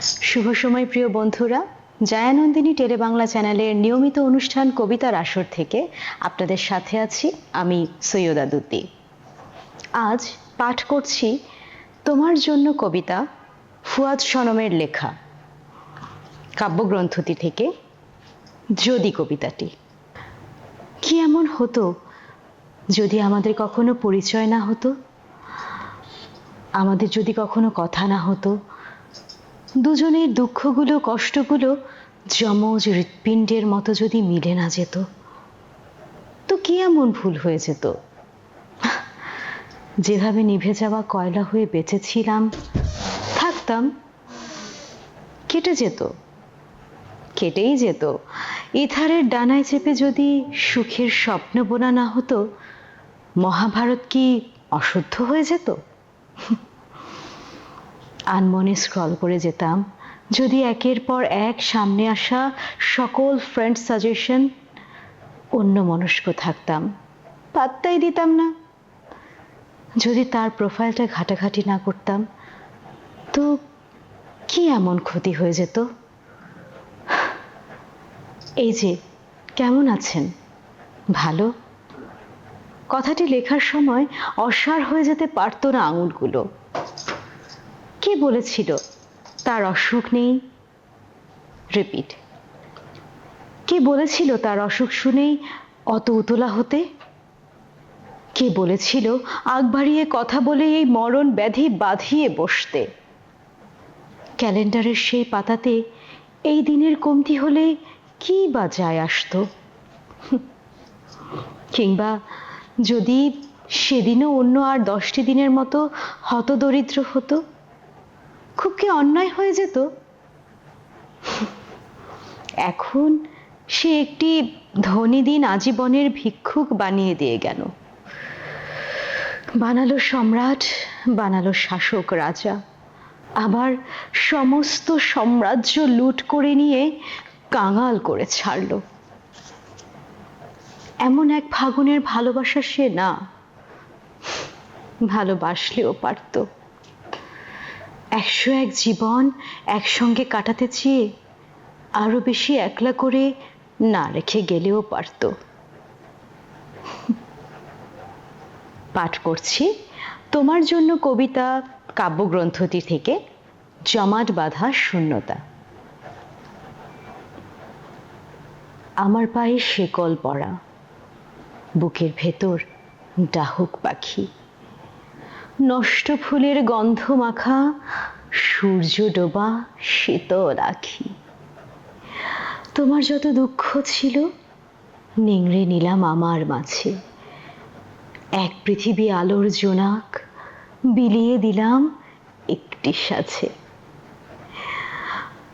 শুভ সময় প্রিয় বন্ধুরা, জয়ানন্দিনী টেলিবাংলা চ্যানেলের নিয়মিত অনুষ্ঠান কবিতার আসর থেকে আপনাদের সাথে আছি আমি সৈয়দা দুতি। আজ পাঠ করছি তোমার জন্য কবিতা, ফুয়াদ সনমের লেখা কাব্যগ্রন্থটি থেকে যদি কবিতাটি। কি এমন হতো যদি আমাদের কখনো পরিচয় না হতো, আমাদের যদি কখনো কথা না হতো, দুজনের দুঃখগুলো কষ্টগুলো যমজ হৃৎপিণ্ডের মতো যদি মিলে না যেত, তো কি এমন ভুল হয়ে যেত? যেভাবে নিভে যাওয়া কয়লা হয়ে বেঁচেছিলাম, থাকতাম, কেটে যেত, কেটেই যেত। ইথারের ডানায় চেপে যদি সুখের স্বপ্ন বোনা না হতো, মহাভারত কি অশুদ্ধ হয়ে যেত? আনমনে স্ক্রল করে যেতাম যদি একের পর এক সামনে আসা সকল ফ্রেন্ড সাজেশন অন্যমনস্ক থাকতাম, পাত্তাই দিতাম না। যদি তার প্রোফাইলটা ঘাটাঘাটি না করতাম, তো কি এমন ক্ষতি হয়ে যেত? এই যে, কেমন আছেন? ভালো? কথাটি লেখার সময় অসাড় হয়ে যেতে পারত না আঙুলগুলো। কে বলেছিল তার অসুখ নেই? রিপিট। কে বলেছিল তার অসুখ শুনেই অত উতলা হতে? কে বলেছিল আগ বাড়িয়ে কথা বলে এই মরণ ব্যাধি বাঁধিয়ে বসতে? ক্যালেন্ডারের সেই পাতাতে এই দিনের কমতি হলে কি বা যায় আসতো? কিংবা যদি সেদিনও অন্য আর 10টি দিনের মতো হতদরিদ্র হতো, খুব কি অন্যায় হয়ে যেত? এখন সে একটি ধনী দিন আজীবনের ভিক্ষুক বানিয়ে দিয়ে গেল, বানালো সম্রাট, বানালো শাসক রাজা, আবার সমস্ত সাম্রাজ্য লুট করে নিয়ে কাঙাল করে ছাড়ল। এমন এক ফাগুনের ভালোবাসা সে না, ভালোবাসলেও পারত। 101 জীবন একসঙ্গে কাটাতে চেয়ে আরো বেশি একলা করে না রেখে গেলেও পারত। পাঠ করছি তোমার জন্য কবিতা কাব্যগ্রন্থটি থেকে জমাট বাঁধা শূন্যতা। আমার পায়ে শেকল পরা, বুকের ভেতর ডাহুক পাখি, নষ্ট ফুলের গন্ধ মাখা সূর্য ডোবা শীতল আখি। তোমার যত দুঃখ ছিল নিংড়ে নিলাম আমার মাঝে, এক পৃথিবী আলোর জোনাক বিলিয়ে দিলাম একটি সাথে।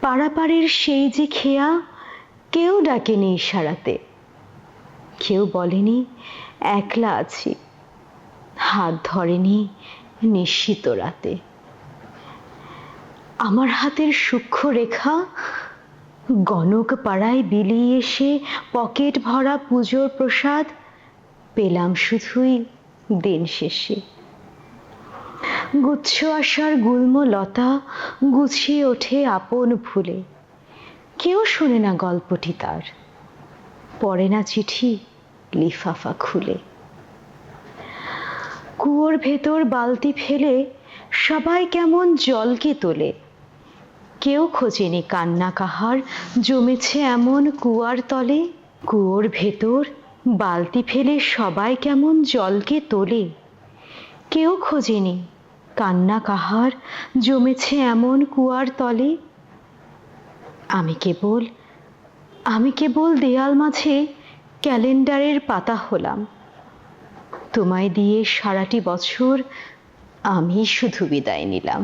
পাড়াপাড়ির সেই যে খেয়া কেউ ডাকেনি ইশারাতে, কেউ বলেনি একলা আছি, হাত ধরেনি নিশীত রাতে। আমার হাতের সূক্ষ্ম রেখা গণক পাড়ায় বিলিয়ে এসে পকেট ভরা পুজোর প্রসাদ পেলাম শুধুই দিন শেষে। গুচ্ছ আশার গুল্ম লতা গুছিয়ে ওঠে আপন ভুলে, কেউ শোনে না গল্পটি তার, পড়ে না চিঠি লিফাফা খুলে। কুয়োর ভেতর বালতি ফেলে সবাই কেমন জলকে তোলে, কেউ খোঁজেনি কান্না কাহার জমেছে এমন কুয়ার তলে। কুয়োর ভেতর বালতি ফেলে সবাই কেমন জলকে তোলে, কেউ খোঁজেনি কান্না কাহার জমেছে এমন কুয়ার তলে। আমি কেবল দেয়াল মাঝে ক্যালেন্ডারের পাতা হলাম, তোমায় দিয়ে সারাটি বছর আমি শুধু বিদায় নিলাম।